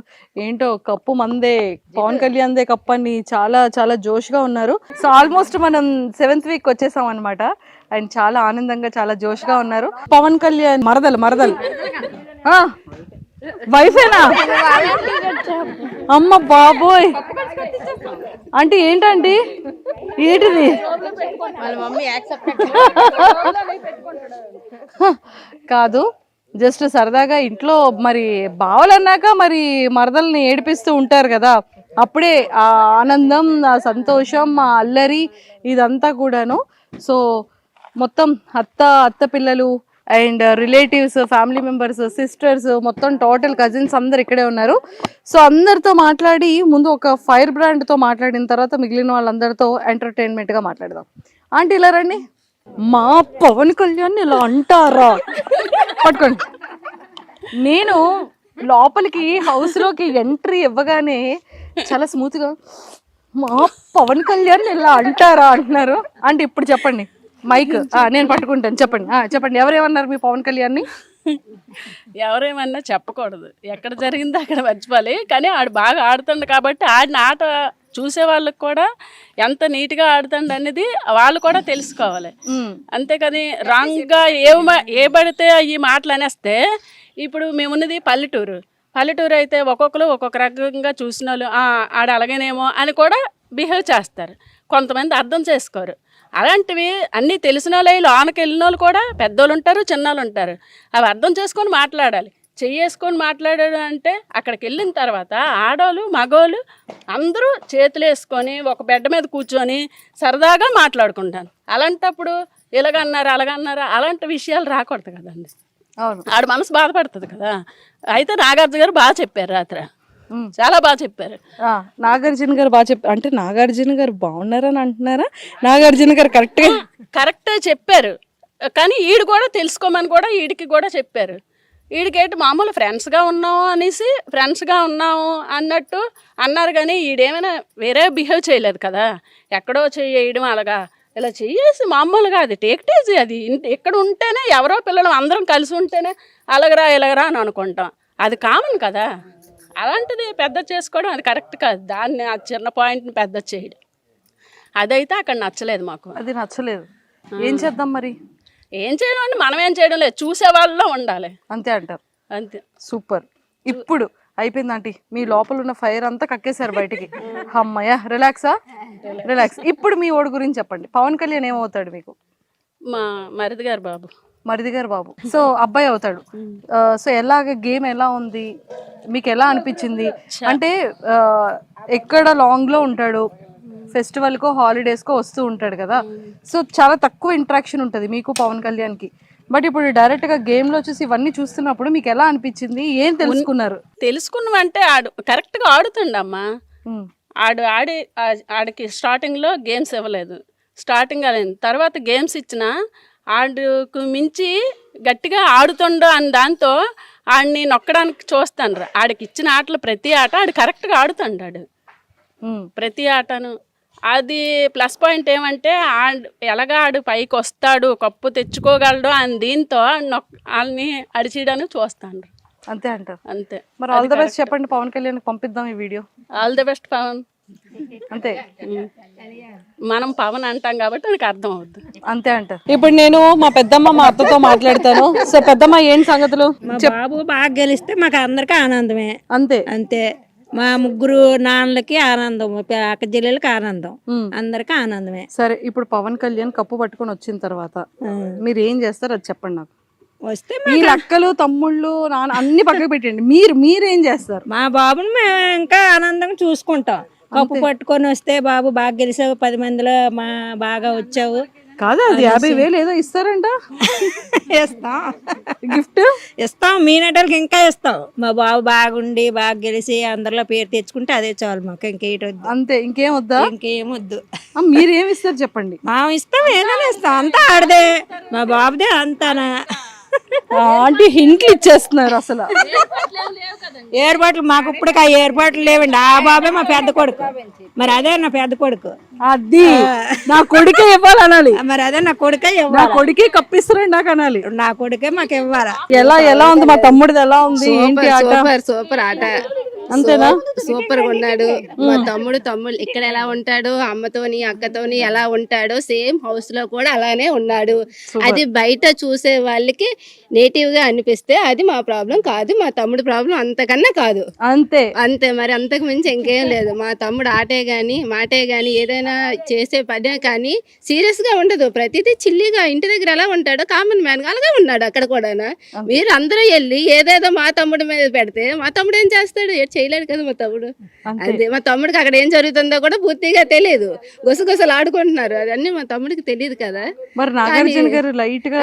ఏంటో కప్పు మందే, పవన్ కళ్యాణ్దే కప్పు అని చాలా జోష్గా ఉన్నారు. సో ఆల్మోస్ట్ మనం 7th వీక్ వచ్చేసాం అనమాట. అండ్ చాలా ఆనందంగా చాలా జోష్గా ఉన్నారు. పవన్ కళ్యాణ్ మరదలు వైఫేనా? అమ్మ బాబోయ్, అంటే ఏంటండి ఏంటిది? కాదు, జస్ట్ సరదాగా ఇంట్లో మరి బావలు అన్నాక మరి మరదల్ని ఏడిపిస్తూ ఉంటారు కదా, అప్పుడే ఆ ఆనందం, ఆ సంతోషం, ఆ అల్లరి ఇదంతా కూడాను. సో మొత్తం అత్త పిల్లలు and relatives, family members, sisters, మొత్తం టోటల్ కజిన్స్ అందరు ఇక్కడే ఉన్నారు. సో అందరితో మాట్లాడి ముందు ఒక ఫైర్ బ్రాండ్తో మాట్లాడిన తర్వాత మిగిలిన వాళ్ళందరితో ఎంటర్టైన్మెంట్గా మాట్లాడదాం. ఆంటీ ఇలా రండి. మా పవన్ కళ్యాణ్ ఇలా అంటారా? పట్టుకోండి. నేను లోపలికి హౌస్లోకి ఎంట్రీ ఇవ్వగానే చాలా స్మూత్గా మా పవన్ కళ్యాణ్ ఇలా అంటారా అంటున్నారు. అంటే ఇప్పుడు చెప్పండి, మైక్ నేను పట్టుకుంటాను, చెప్పండి ఎవరేమన్నారు మీ పవన్ కళ్యాణ్ని?
ఎవరేమన్నా చెప్పకూడదు, ఎక్కడ జరిగిందో అక్కడ మర్చిపోవాలి. కానీ ఆడు బాగా ఆడుతుండు కాబట్టి ఆడిన ఆట చూసే వాళ్ళకి కూడా ఎంత నీట్గా ఆడుతుండు అనేది వాళ్ళు కూడా తెలుసుకోవాలి. అంతేకాని రాంగ్గా ఏ పడితే ఈ మాటలు అనేస్తే, ఇప్పుడు మేమున్నది పల్లెటూరు అయితే ఒక్కొక్కరు ఒక్కొక్క రకంగా చూసిన వాళ్ళు ఆడ అలాగేనేమో అని కూడా బిహేవ్ చేస్తారు. కొంతమంది అర్థం చేసుకోరు. అలాంటివి అన్నీ తెలిసిన వాళ్ళు లోనకి వెళ్ళిన వాళ్ళు కూడా పెద్దోళ్ళు ఉంటారు, చిన్నోళ్ళు ఉంటారు. అవి అర్థం చేసుకొని మాట్లాడాలి. చెయ్యేసుకొని మాట్లాడాడు అంటే అక్కడికి వెళ్ళిన తర్వాత ఆడోళ్ళు మగోళ్ళు అందరూ చేతులు వేసుకొని ఒక బెడ్ మీద కూర్చొని సరదాగా మాట్లాడుకుంటాను. అలాంటప్పుడు ఇలాగన్నారు అలాగన్నారు అలాంటి విషయాలు రాకూడదు కదండి. ఆడ మనసు బాధపడుతుంది కదా. అయితే నాగార్జున గారు బాగా చెప్పారు, రాత్రి చాలా బాగా చెప్పారు.
నాగార్జున గారు బాగా చెప్పారు అంటే నాగార్జున గారు బాగున్నారని అంటున్నారా? నాగార్జున గారు
కరెక్టే చెప్పారు. కానీ ఈడు కూడా తెలుసుకోమని కూడా ఈడికి కూడా చెప్పారు. ఈడికేంటి మామూలు ఫ్రెండ్స్గా ఉన్నాము అన్నట్టు అన్నారు. కానీ ఈడేమైనా వేరే బిహేవ్ చేయలేదు కదా. ఎక్కడో చేయడం అలాగా ఇలా చెయ్యేసి మామూలుగా అది టేక్టేజీ. అది ఇక్కడ ఉంటేనే ఎవరో పిల్లలు అందరం కలిసి ఉంటేనే అలాగరా ఇలాగరా అని అనుకుంటాం. అది కామన్ కదా. అలాంటిది పెద్ద చేసుకోవడం అది కరెక్ట్ కాదు. దాన్ని ఆ చిన్న పాయింట్ని పెద్ద చేయడం అదైతే అక్కడ నచ్చలేదు మాకు.
అది నచ్చలేదు. ఏం చేద్దాం మరి?
ఏం చేయడం అంటే మనం ఏం చేయడం లేదు, చూసే వాళ్ళలో ఉండాలి
అంతే అంటారు.
అంతే.
సూపర్. ఇప్పుడు అయిపోయింది ఆంటీ, మీ లోపల ఉన్న ఫైర్ అంతా కక్కేశారు బయటికి. అమ్మయ్య, రిలాక్స్. ఇప్పుడు మీ ఓడి గురించి చెప్పండి. పవన్ కళ్యాణ్ ఏమవుతాడు మీకు?
మా మరిది గారు బాబు. సో అబ్బాయి అవుతాడు. సో గేమ్ ఎలా ఉంది మీకు, ఎలా అనిపించింది? అంటే ఎక్కడ లాంగ్ లో ఉంటాడు, ఫెస్టివల్కో హాలిడేస్కో వస్తూ ఉంటాడు కదా. సో చాలా తక్కువ ఇంటరాక్షన్ ఉంటుంది మీకు పవన్ కళ్యాణ్కి. బట్ ఇప్పుడు డైరెక్ట్గా గేమ్లో చూసి ఇవన్నీ చూస్తున్నప్పుడు మీకు ఎలా అనిపించింది? ఏం తెలుసుకున్నామంటే ఆడు కరెక్ట్గా ఆడుతుండమ్మా. ఆడికి స్టార్టింగ్లో గేమ్స్ ఇవ్వలేదు, స్టార్టింగ్ అయింది. తర్వాత గేమ్స్ ఇచ్చిన ఆడుకు మించి గట్టిగా ఆడుతుండ అని దాంతో ఆడిని నొక్కడానికి చూస్తాను. ఆడికి ఇచ్చిన ఆటలు ప్రతి ఆట ఆడు కరెక్ట్గా ఆడుతుండాడు, ప్రతి ఆటను. అది ప్లస్ పాయింట్ ఏమంటే ఎలాగా ఆడు పైకి వస్తాడు, కప్పు తెచ్చుకోగలడు అని దీంతో వాళ్ళని అడిచేయడానికి చూస్తాను.
అంతే అంటారు.
అంతే.
మరి ఆల్ ది బెస్ట్ చెప్పండి, పవన్ కళ్యాణ్ పంపిద్దాం ఈ video.
All the best Pawan.
అంతే,
మనం పవన్ అంటాం కాబట్టి నాకు అర్థం అవుద్ది.
అంతే అంటారు. ఇప్పుడు నేను మా పెద్దమ్మ మా అత్తతో మాట్లాడతాను. సో పెద్దమ్మ ఏంటి సంగతులు?
బాబు బాగా గెలిస్తే మాకు అందరికీ ఆనందమే.
అంతే
అంతే. మా ముగ్గురు నాన్నలకి ఆనందం, అక్క చెల్లెలకి ఆనందం, అందరికి ఆనందమే.
సరే, ఇప్పుడు పవన్ కళ్యాణ్ కప్పు పట్టుకొని వచ్చిన తర్వాత మీరు ఏం చేస్తారు అది చెప్పండి నాకు.
వస్తే
మీ అక్కలు తమ్ముళ్ళు నాన్న అన్ని పక్కకు పెట్టండి, మీరేం చేస్తారు?
మా బాబుని మేము ఇంకా ఆనందంగా చూసుకుంటాం. కప్పు పట్టుకొని వస్తే బాబు బాగా గెలిచావు, 10 మందిలో బాగా వచ్చావు.
కాదు, అది 50,000 ఏదో ఇస్తారంట.
ఇస్తాం,
గిఫ్ట్
ఇస్తాం, మీనటోళ్ళకి ఇంకా ఇస్తాం. మా బాబు బాగుండి బాగా గెలిచి అందరిలో పేరు తెచ్చుకుంటే అదే చాలు మాకు, ఇంకేటి వద్దు.
అంతే, ఇంకేం వద్దా?
ఇంకేం వద్దు.
మీరేం ఇస్తారు చెప్పండి.
మా ఇష్టం ఏదైనా ఇస్తాం, అంతా ఆడదే, మా బాబుదే అంతానా.
అంటే హింట్లు ఇచ్చేస్తున్నారు అసలు.
ఏర్పాట్లు మాకు ఇప్పటికి ఆ ఏర్పాట్లు లేవండి. ఆ బాబే మా పెద్ద కొడుకు, మరి అదే నా పెద్ద కొడుకు.
అది నా కొడుకే ఇవ్వాలనాలి,
మరి అదే నా కొడుకే
నా
ఇవ్వాలి.
కొడుకే కప్పిస్తారండి నాకు అనాలి.
నా కొడుకే మాకు ఇవ్వాలా.
ఎలా ఉంది మా తమ్ముడిది, ఎలా ఉంది ఏంటి ఆట?
సూపర్ ఆట,
అంతేనా?
సూపర్ గా ఉన్నాడు మా తమ్ముడు. ఇక్కడ ఎలా ఉంటాడు, అమ్మతోని అక్కతోని ఎలా ఉంటాడో సేమ్ హౌస్ లో కూడా అలానే ఉన్నాడు. అది బయట చూసే వాళ్ళకి నేటివ్ గా అనిపిస్తే అది మా ప్రాబ్లం కాదు, మా తమ్ముడు ప్రాబ్లం అంతకన్నా కాదు. అంతే మరి, అంతకు మించి ఇంకేం లేదు. మా తమ్ముడు ఆటే గాని మాటే గాని ఏదైనా చేసే పనే కానీ సీరియస్ గా ఉండదు. ప్రతిదీ చిల్లీగా ఇంటి దగ్గర ఎలా ఉంటాడో కామన్ మ్యాన్ అలాగే ఉన్నాడు అక్కడ కూడా. మీరు అందరూ వెళ్ళి ఏదేదో మా తమ్ముడి మీద పెడితే మా తమ్ముడు ఏం చేస్తాడు? చేయలేడు కదా మా తమ్ముడు. అంతే, మా తమ్ముడికి అక్కడ ఏం జరుగుతుందో కూడా పూర్తిగా తెలియదు. గుసగుసలు ఆడుకుంటున్నారు, అదన్నీ మా తమ్ముడికి తెలియదు కదా.
మరి నాగార్జున గారు లైట్ గా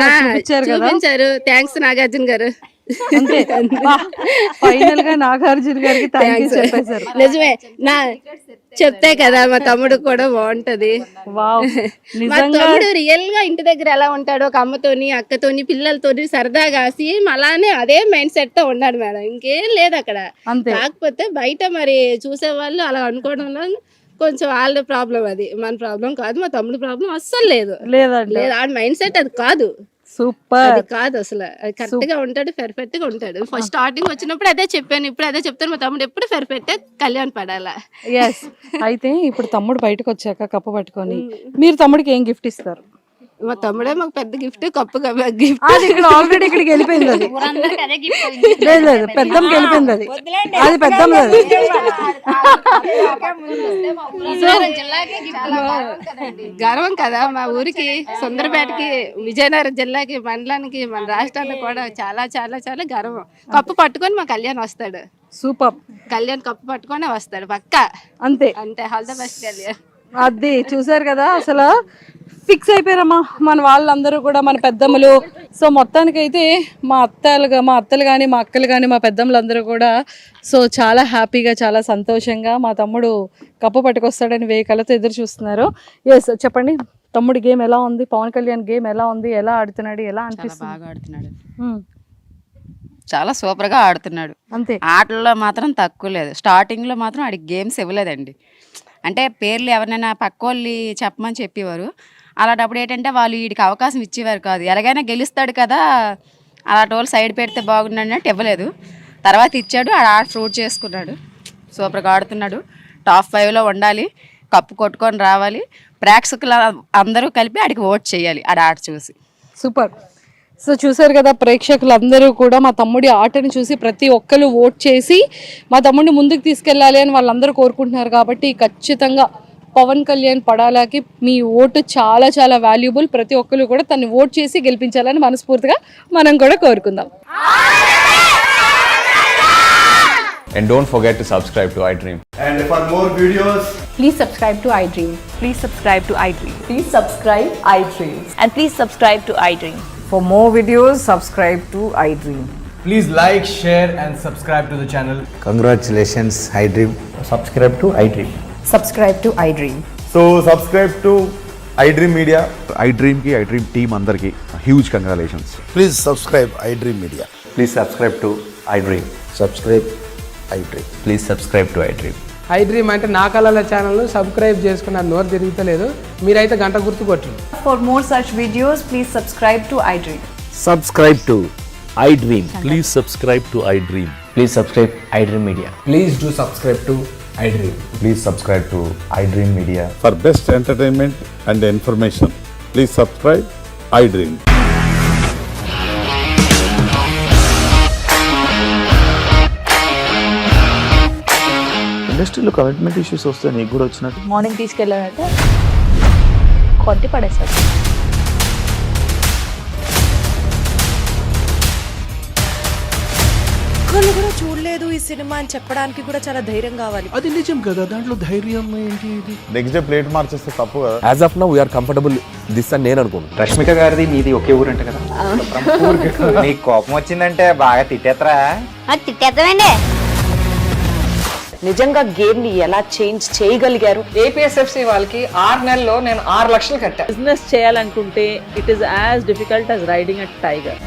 చూపించారు. థ్యాంక్స్ నాగార్జున గారు.
ఫైనల్ గా నాగార్జున గారికి థాంక్యూ చెప్పేశారు.
నిజమే, చెప్తే కదా మా తమ్ముడు కూడా బాగుంటది. మా తమ్ముడు రియల్ గా ఇంటి దగ్గర ఎలా ఉంటాడో, ఒక అమ్మతోని అక్కతోని పిల్లలతోని సరదాగా సేమ్ అలానే అదే మైండ్ సెట్ తో ఉన్నాడు మేడం, ఇంకేం లేదు అక్కడ. కాకపోతే బయట మరి చూసే వాళ్ళు అలా అనుకోవడంలో కొంచెం వాళ్ళ ప్రాబ్లం, అది మన ప్రాబ్లం కాదు. మా తమ్ముడు ప్రాబ్లం అస్సలు లేదు, ఆ మైండ్ సెట్ అది కాదు.
సూపర్,
అది కాదు అసలు. కరెక్ట్ గా ఉంటాడు, పర్ఫెక్ట్ గా ఉంటాడు. ఫస్ట్ స్టార్టింగ్ వచ్చినప్పుడు అదే చెప్పాను, ఇప్పుడు అదే చెప్తాను. మా తమ్ముడు ఎప్పుడు పర్ఫెక్ట్, కళ్యాణ్ పడాలా.
అయితే ఇప్పుడు తమ్ముడు బయటకు వచ్చాక కప్పు పట్టుకొని మీరు తమ్ముడికి ఏం గిఫ్ట్ ఇస్తారు?
మా తమ్ముడే మాకు పెద్ద గిఫ్ట్, కప్పు గిఫ్ట్.
ఆల్రెడీ ఇక్కడికి వెళ్ళిపోయింది అది. లేదు, పెద్దమ్మకి వెళ్ళిపోయింది అది. అది పెద్దమ్మ
గర్వం కదా మా ఊరికి, సుందరపేటకి, విజయనగరం జిల్లాకి, మండలానికి, మన రాష్ట్రానికి కూడా చాలా చాలా చాలా గర్వం. కప్పు పట్టుకొని మా కళ్యాణ్ వస్తాడు.
సూపర్,
కళ్యాణ్ కప్పు పట్టుకొని వస్తాడు పక్కా.
అంతే,
ఆల్ ద బెస్ట్ కళ్యాణ్.
అది చూసారు కదా, అసలు ఫిక్స్ అయిపోయారమ్మా మన వాళ్ళందరూ కూడా, మన పెద్దమ్మలు. సో మొత్తానికైతే మా అత్తలు కానీ మా అక్కలు కానీ మా పెద్దమ్మలందరూ కూడా సో చాలా హ్యాపీగా, చాలా సంతోషంగా మా తమ్ముడు కప్పు పట్టుకొస్తాడని వేకలతో ఎదురు చూస్తున్నారు. ఎస్, చెప్పండి తమ్ముడి గేమ్ ఎలా ఉంది? పవన్ కళ్యాణ్ గేమ్ ఎలా ఉంది? ఎలా ఆడుతున్నాడు? ఎలా అనిపిస్తుంది?
బాగా ఆడుతున్నాడు, చాలా సూపర్ గా ఆడుతున్నాడు.
అంతే,
ఆటల్లో మాత్రం తక్కువ లేదు. స్టార్టింగ్ లో మాత్రం ఆడికి గేమ్స్ ఇవ్వలేదండి. అంటే పేర్లు ఎవరినైనా పక్కోళ్ళు చెప్పమని చెప్పేవారు. అలాంటప్పుడు ఏంటంటే వాళ్ళు వీడికి అవకాశం ఇచ్చేవారు కాదు. ఎలాగైనా గెలుస్తాడు కదా, అలాంటి వాళ్ళు సైడ్ పెడితే బాగుండన్నట్టు ఇవ్వలేదు. తర్వాత ఇచ్చాడు, ఆడ ఫ్రూట్ చేసుకున్నాడు, సూపర్గా ఆడుతున్నాడు. టాప్ 5లో ఉండాలి, కప్పు కొట్టుకొని రావాలి. ప్రేక్షకులు అందరూ కలిపి ఆడికి ఓట్ చేయాలి ఆడ చూసి.
సూపర్. సో చూసారు కదా ప్రేక్షకులందరూ కూడా మా తమ్ముడి ఆటను చూసి ప్రతి ఒక్కరు ఓట్ చేసి మా తమ్ముడిని ముందుకు తీసుకెళ్ళాలి అని వాళ్ళందరూ కోరుకుంటున్నారు. కాబట్టి ఖచ్చితంగా పవన్ కళ్యాణ్ పడాలాకి మీ ఓటు చాలా చాలా వాల్యుబుల్. ప్రతి ఒక్కరు కూడా తను ఓట్ చేసి గెలిపించాలని మనస్ఫూర్తిగా మనం కూడా కోరుకుందాం.
And don't forget to subscribe to iDream.
And for more videos,
Please subscribe to iDream.
Please subscribe to iDream.
Please subscribe iDream.
And please subscribe to iDream.
For more videos, subscribe to iDream.
please like, share and subscribe to the channel.
Congratulations, iDream.
Subscribe to iDream.
Subscribe to iDream.
So subscribe to iDream Media.
iDream ki iDream team andarki huge congratulations.
Please subscribe iDream Media.
Please subscribe to iDream.
Subscribe iDream.
Please subscribe to iDream.
iDream అంటే నా కళల ఛానల్ను subscribe చేసుకున్న నోరు తిరుగుతలేదు, మీరైతే గంట గుర్తు కొట్టండి.
For more such videos, please subscribe to iDream.
Subscribe to iDream.
Please subscribe to iDream.
Please subscribe iDream Media.
Please do subscribe to iDream.
Please subscribe to iDream Media.
For best entertainment and information, please subscribe iDream.
ఇండస్ట్రీలో commitment issues వస్తే నీకు కూడా వచ్చినట్టు
morning తీసుకెళ్ళాడంటే కొట్టి పడేస్తాడు.
ఒక్కళ్ళు కూడా చూడలేదు ఈ సినిమా అని చెప్పడానికి కూడా చాలా ధైర్యం కావాలి.
అది నిజం కదా, దాంట్లో ధైర్యం ఏంటి ఇది?
నెక్స్ట్ డే ప్లేట్ మార్చేస్తే తప్పు కదా.
As of now we are comfortable this అని నేను అనుకుంటున్నాను.
రష్మిక గారిది మీది ఒకే ఊరంట కదా. నీకు కోపం వచ్చిందంటే బాగా తిట్టేత్తరా?
తిట్టేద్దామండి.
నిజంగా గేమ్ ని ఎలా చేంజ్ చేయగలిగారు?
ఏపీఎస్ఎఫ్సి వాళ్ళకి 6 నెలల్లో నేను 6 లక్షలు కట్టా.
బిజినెస్ చేయాలనుకుంటే it is as difficult as riding a tiger.